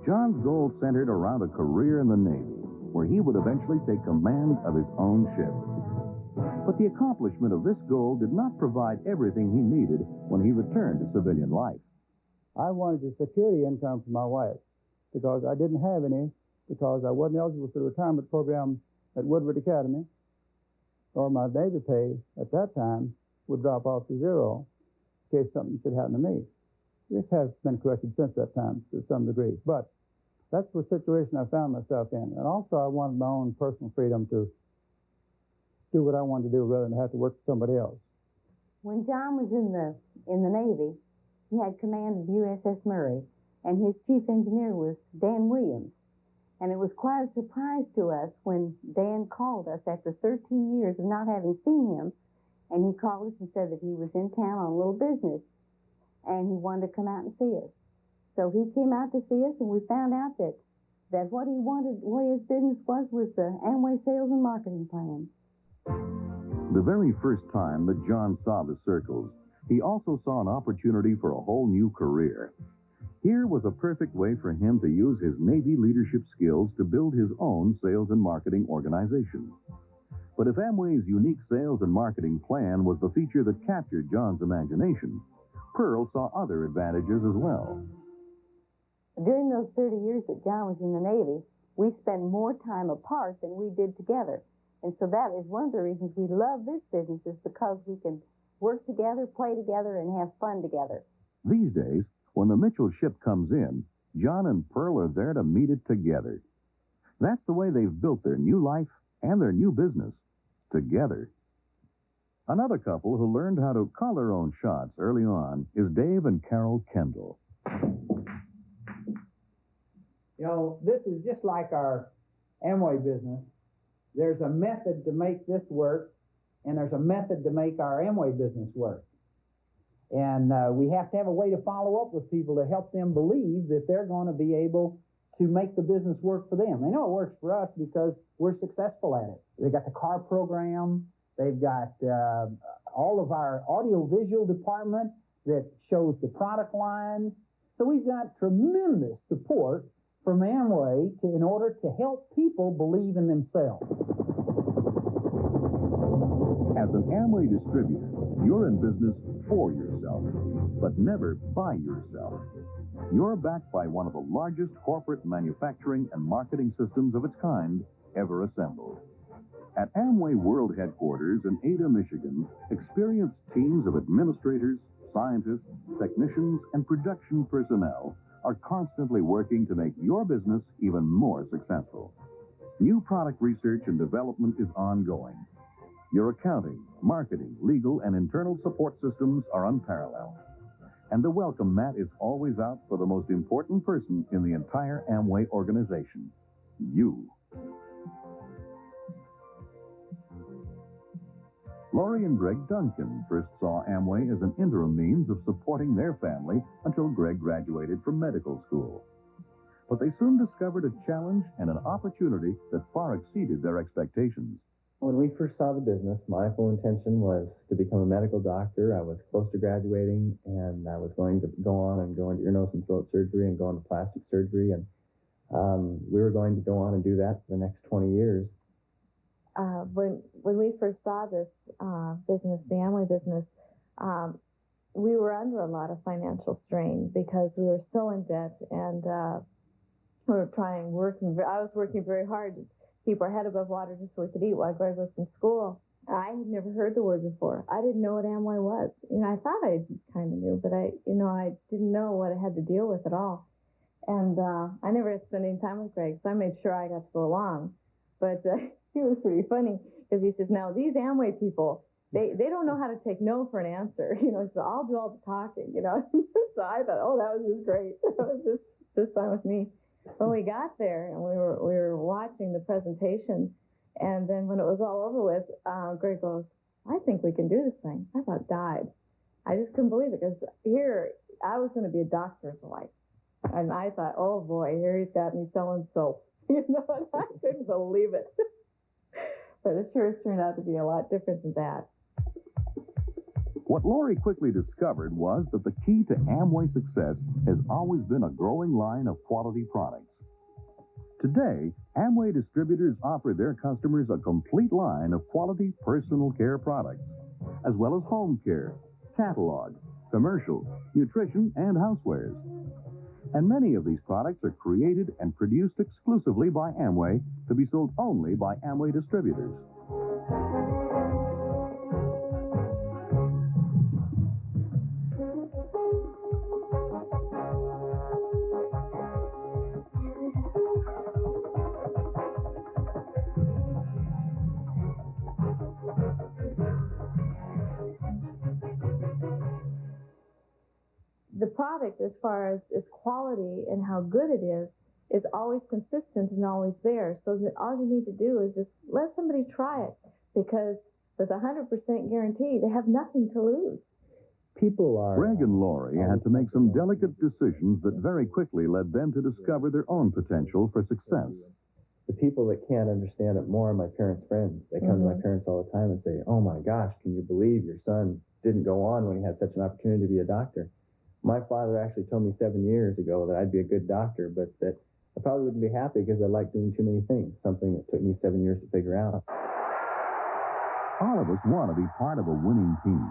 John's goal centered around a career in the Navy, where he would eventually take command of his own ship. But the accomplishment of this goal did not provide everything he needed when he returned to civilian life. I wanted a security income for my wife because I didn't have any, because I wasn't eligible for the retirement program at Woodward Academy, or my Navy pay at that time would drop off to zero in case something should happen to me. It has been corrected since that time to some degree, but that's the situation I found myself in. And also I wanted my own personal freedom to do what I wanted to do rather than have to work for somebody else. When John was in the Navy, he had command of USS Murray, and his chief engineer was Dan Williams. And it was quite a surprise to us when Dan called us after 13 years of not having seen him, and he called us and said that he was in town on a little business, and he wanted to come out and see us. So he came out to see us, and we found out that what he wanted, what his business was the Amway sales and marketing plan. The very first time that John saw the circles, he also saw an opportunity for a whole new career. Here was a perfect way for him to use his Navy leadership skills to build his own sales and marketing organization. But if Amway's unique sales and marketing plan was the feature that captured John's imagination, Pearl saw other advantages as well. During those 30 years that John was in the Navy, we spent more time apart than we did together. And so that is one of the reasons we love this business, is because we can work together, play together, and have fun together. These days, when the Mitchell ship comes in, John and Pearl are there to meet it together. That's the way they've built their new life and their new business, together. Another couple who learned how to call their own shots early on is Dave and Carol Kendall. You know, this is just like our Amway business. There's a method to make this work, and there's a method to make our Amway business work. And we have to have a way to follow up with people to help them believe that they're going to be able to make the business work for them. They know it works for us because we're successful at it. They've got the car program. They've got all of our audio-visual department that shows the product line. So we've got tremendous support from Amway in order to help people believe in themselves. As an Amway distributor, you're in business for yourself, but never by yourself. You're backed by one of the largest corporate manufacturing and marketing systems of its kind ever assembled. At Amway World Headquarters in Ada, Michigan, experienced teams of administrators, scientists, technicians, and production personnel are constantly working to make your business even more successful. New product research and development is ongoing. Your accounting, marketing, legal, and internal support systems are unparalleled. And the welcome mat is always out for the most important person in the entire Amway organization, you. Laurie and Greg Duncan first saw Amway as an interim means of supporting their family until Greg graduated from medical school. But they soon discovered a challenge and an opportunity that far exceeded their expectations. When we first saw the business, my full intention was to become a medical doctor. I was close to graduating, and I was going to go on and go into ear, nose, and throat surgery and go into plastic surgery. And we were going to go on and do that for the next 20 years. When we first saw this business, the Amway business, we were under a lot of financial strain because we were so in debt, and we were I was working very hard to keep our head above water just so we could eat while Greg was in school. I had never heard the word before. I didn't know what Amway was. I thought I kind of knew, but I didn't know what I had to deal with at all. And I never had spent any time with Greg, so I made sure I got to go along. But he was pretty funny because he says, now these Amway people, they don't know how to take no for an answer, so I'll do all the talking, So I thought, oh, that was just great. That was just fine with me. When we got there and we were watching the presentation, and then when it was all over with, Greg goes, I think we can do this thing. I about died. I just couldn't believe it because here I was going to be a doctor's wife. And I thought, oh boy, here he's got me selling soap. And I couldn't believe it. But it sure has turned out to be a lot different than that. What Lori quickly discovered was that the key to Amway success has always been a growing line of quality products. Today, Amway distributors offer their customers a complete line of quality personal care products, as well as home care, catalog, commercial, nutrition, and housewares. And many of these products are created and produced exclusively by Amway to be sold only by Amway distributors. The product, as far as its quality and how good it is always consistent and always there. So that all you need to do is just let somebody try it, because with 100% guarantee, they have nothing to lose. People are... Greg and Lori had to make some delicate decisions that very quickly led them to discover their own potential for success. The people that can't understand it more are my parents' friends. They come to my parents all the time and say, "Oh my gosh, can you believe your son didn't go on when he had such an opportunity to be a doctor?" My father actually told me 7 years ago that I'd be a good doctor, but that I probably wouldn't be happy because I like doing too many things, something that took me 7 years to figure out. All of us want to be part of a winning team.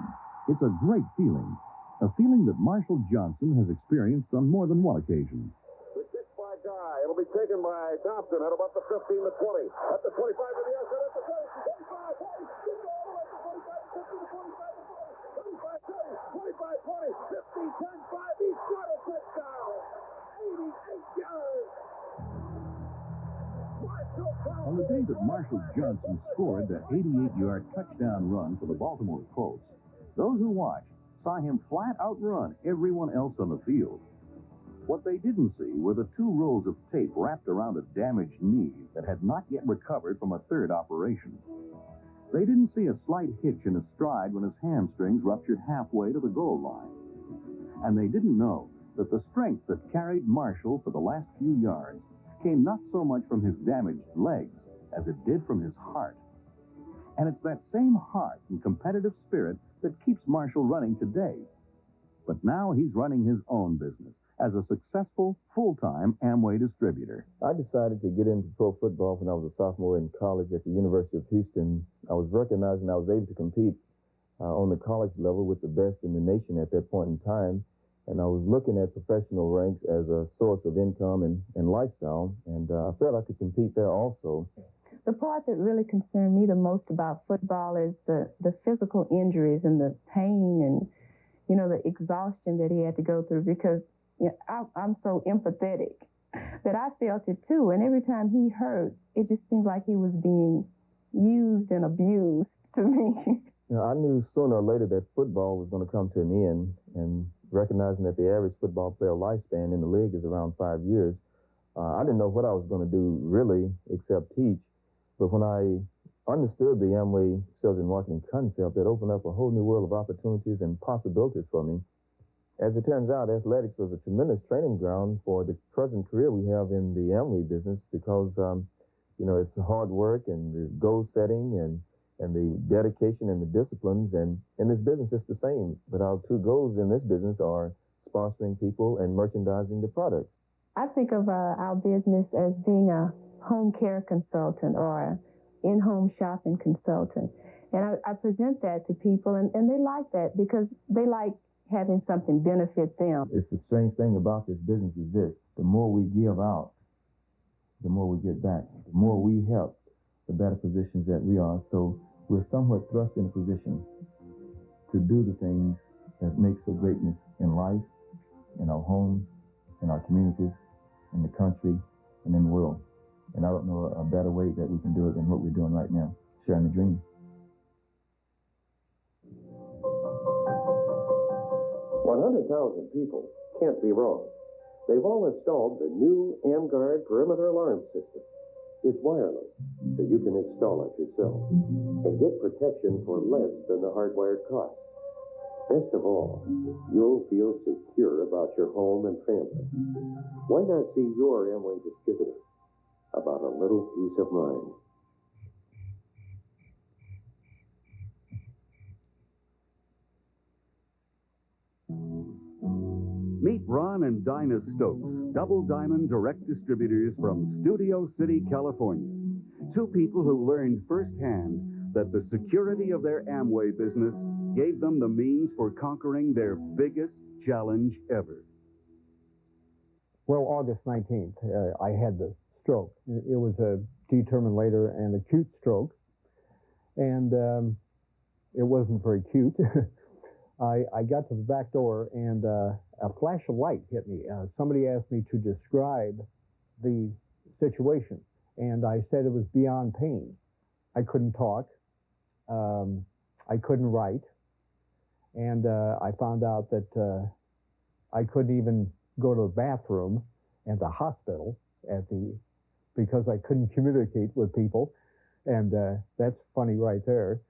It's a great feeling, a feeling that Marshall Johnson has experienced on more than one occasion. The kick by Guy. It'll be taken by Thompson at about the 15 to 20. At the 25 to the outside, at the 30, 25, he's got a touchdown. 88 yards. On the day that Marshall Johnson scored that 88-yard touchdown run for the Baltimore Colts, those who watched saw him flat outrun everyone else on the field. What they didn't see were the 2 rolls of tape wrapped around a damaged knee that had not yet recovered from a third operation. They didn't see a slight hitch in his stride when his hamstrings ruptured halfway to the goal line. And they didn't know that the strength that carried Marshall for the last few yards came not so much from his damaged legs as it did from his heart. And it's that same heart and competitive spirit that keeps Marshall running today. But now he's running his own business as a successful, full-time Amway distributor. I decided to get into pro football when I was a sophomore in college at the University of Houston. I was recognized and I was able to compete on the college level with the best in the nation at that point in time. And I was looking at professional ranks as a source of income and lifestyle, and I felt I could compete there also. The part that really concerned me the most about football is the physical injuries and the pain and, the exhaustion that he had to go through, because I'm so empathetic that I felt it too. And every time he hurt, it just seemed like he was being used and abused to me. I knew sooner or later that football was going to come to an end, and recognizing that the average football player lifespan in the league is around 5 years, I didn't know what I was going to do really except teach. But when I understood the Amway sales and marketing concept, that opened up a whole new world of opportunities and possibilities for me. As it turns out, athletics was a tremendous training ground for the present career we have in the Amway business, because, it's the hard work and the goal setting and the dedication and the disciplines. And in this business, it's the same. But our 2 goals in this business are sponsoring people and merchandising the products. I think of our business as being a home care consultant or in-home shopping consultant. And I present that to people, and they like that because they like having something benefit them. It's the strange thing about this business is this: the more we give out, the more we get back. The more we help, the better positions that we are. So we're somewhat thrust in a position to do the things that make for greatness in life, in our homes, in our communities, in the country, and in the world. And I don't know a better way that we can do it than what we're doing right now, sharing the dream. 100,000 people can't be wrong. They've all installed the new AmGuard perimeter alarm system. It's wireless, so you can install it yourself and get protection for less than the hardwired cost. Best of all, you'll feel secure about your home and family. Why not see your Amway distributor about a little peace of mind? Meet Ron and Dinah Stokes, Double Diamond direct distributors from Studio City, California. Two people who learned firsthand that the security of their Amway business gave them the means for conquering their biggest challenge ever. Well, August 19th, I had the stroke. It was a determined later and acute stroke, and it wasn't very cute. I got to the back door, and a flash of light hit me. Somebody asked me to describe the situation, and I said it was beyond pain. I couldn't talk. I couldn't write. And I found out that I couldn't even go to the bathroom at the hospital because I couldn't communicate with people. And that's funny right there.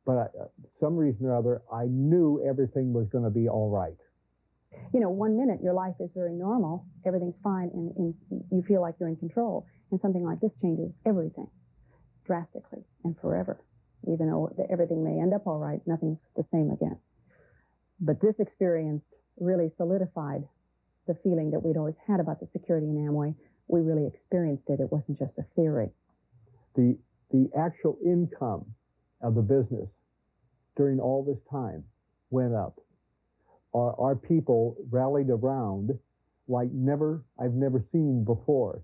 But some reason or other, I knew everything was going to be all right. You know, 1 minute your life is very normal, everything's fine, and you feel like you're in control. And something like this changes everything drastically and forever. Even though everything may end up all right, nothing's the same again. But this experience really solidified the feeling that we'd always had about the security in Amway. We really experienced it. It wasn't just a theory. The actual income of the business during all this time went up. Our people rallied around like I've never seen before.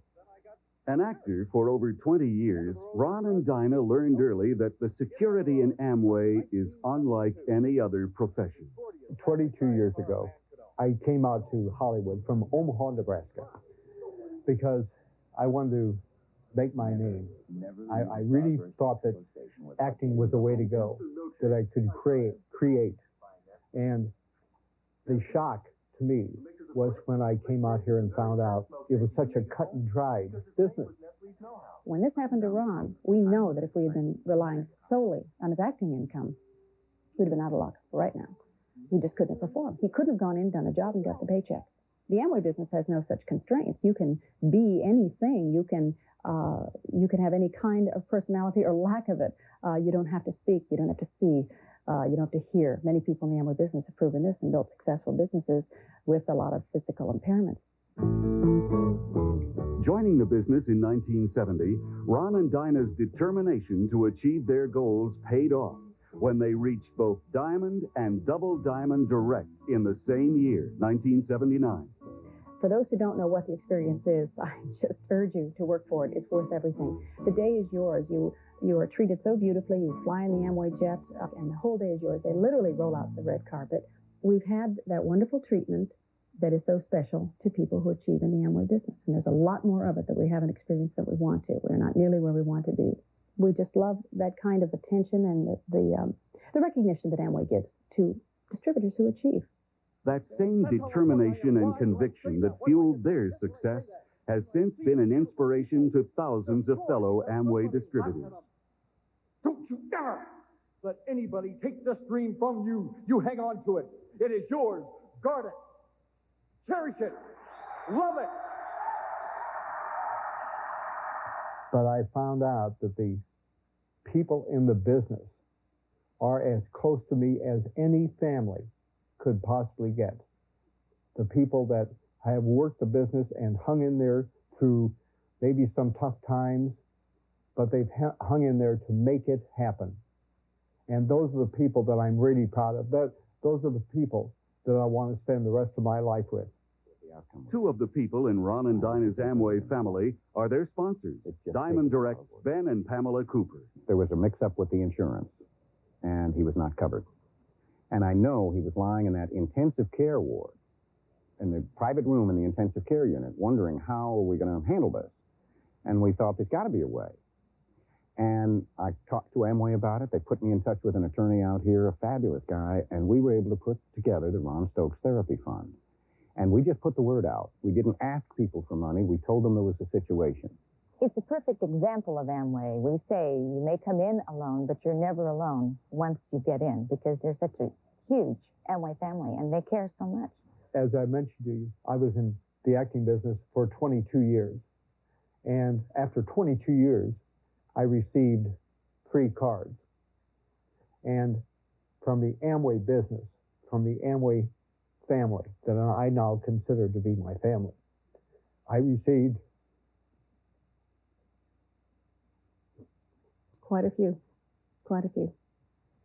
An actor for over 20 years, Ron and Dinah learned early that the security in Amway is unlike any other profession. 22 years ago, I came out to Hollywood from Omaha, Nebraska, because I wanted to make my name. I really thought that acting was the way to go, that I could create. And the shock to me was when I came out here and found out it was such a cut and dried business. When this happened to Ron, we know that if we had been relying solely on his acting income, we'd have been out of luck right now. He just couldn't have performed. He couldn't have gone in, done a job, and got the paycheck. The Amway business has no such constraints. You can be anything. You can have any kind of personality or lack of it. You don't have to speak. You don't have to see. You don't have to hear. Many people in the Amway business have proven this and built successful businesses with a lot of physical impairments. Joining the business in 1970, Ron and Dinah's determination to achieve their goals paid off when they reached both Diamond and Double Diamond Direct in the same year, 1979. For those who don't know what the experience is, I just urge you to work for it. It's worth everything. The day is yours. You are treated so beautifully. You fly in the Amway jet, and the whole day is yours. They literally roll out the red carpet. We've had that wonderful treatment that is so special to people who achieve in the Amway business. And there's a lot more of it that we haven't experienced that we want to. We're not nearly where we want to be. We just love that kind of attention and the recognition that Amway gives to distributors who achieve. That same determination and conviction that fueled their success has since been an inspiration to thousands of fellow Amway distributors. Don't you dare let anybody take this dream from you. You hang on to it. It is yours. Guard it. Cherish it. Love it. But I found out that the people in the business are as close to me as any family could possibly get. The people that have worked the business and hung in there through maybe some tough times, but they've hung in there to make it happen. And those are the people that I'm really proud of. Those are the people that I want to spend the rest of my life with. Two of the people in Ron and Dinah's Amway family are their sponsors, Diamond Direct's Ben and Pamela Cooper. There was a mix-up with the insurance, and he was not covered. And I know he was lying in that intensive care ward, in the private room in the intensive care unit, wondering how are we going to handle this. And we thought there's got to be a way. And I talked to Amway about it. They put me in touch with an attorney out here, a fabulous guy, and we were able to put together the Ron Stokes Therapy Fund. And we just put the word out. We didn't ask people for money. We told them there was a situation. It's a perfect example of Amway. We say you may come in alone, but you're never alone once you get in, because there's such a huge Amway family, and they care so much. As I mentioned to you, I was in the acting business for 22 years. And after 22 years, I received 3 cards. And from the Amway business, from the Amway family that I now consider to be my family. I received Quite a few.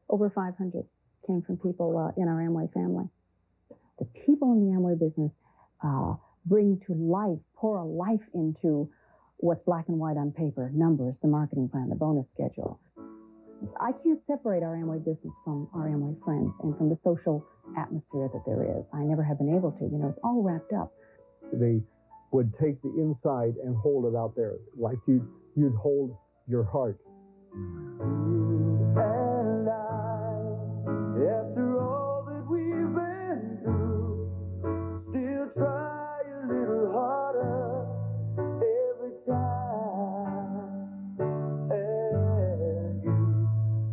Over 500 came from people in our Amway family. The people in the Amway business bring to life, pour a life into what's black and white on paper, numbers, the marketing plan, the bonus schedule. I can't separate our Amway business from our Amway friends and from the social atmosphere that there is. I never have been able to. You know, it's all wrapped up. They would take the inside and hold it out there, like you'd hold your heart. And after all that we've been through, still try a little harder every time. And you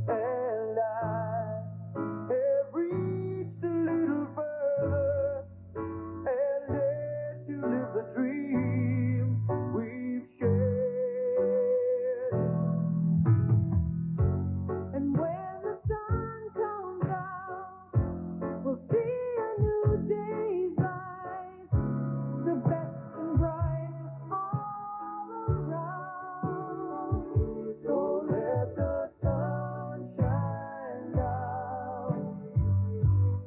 and I have reached a little further and dared to live the dream we've shared. And when the sun comes out, we'll see a new day's light, the best and brightest all around. So let the sun shine down.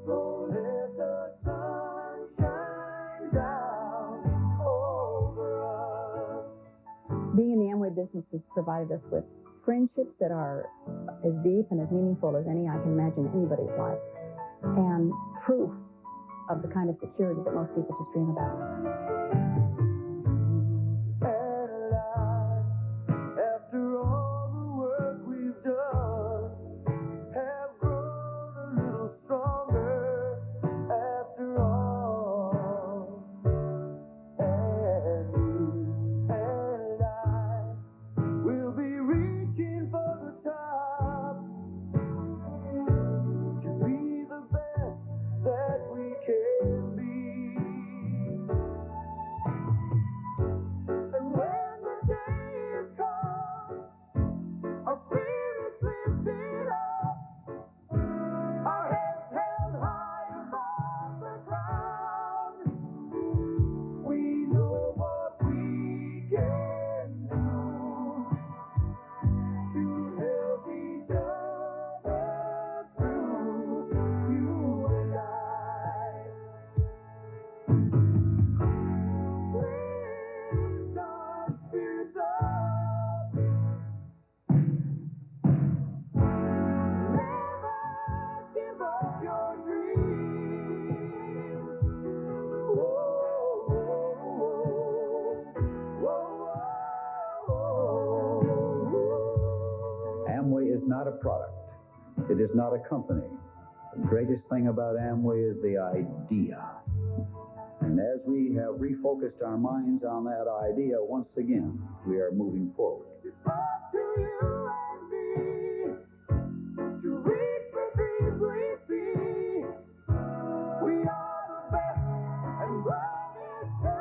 So let the sun shine down over us. Being in the Amway business has provided us with friendships that are as deep and as meaningful as any I can imagine in anybody's life, and proof of the kind of security that most people just dream about. And after all the work we've done, have grown a little stronger after all. And you and I will be reaching for the top to be the best that we can be. And when the day is come, our spirits lifted up, our heads held high above the ground, we know what we can do to help each other through, you and I. Lift our spirits up. Never give up your dreams. Whoa, Amway is not a product. It is not a company. The greatest thing about Amway is the idea. And as we have refocused our minds on that idea once again, we are moving forward. Up to you and me to reach the dreams we see. We are the best and brightest.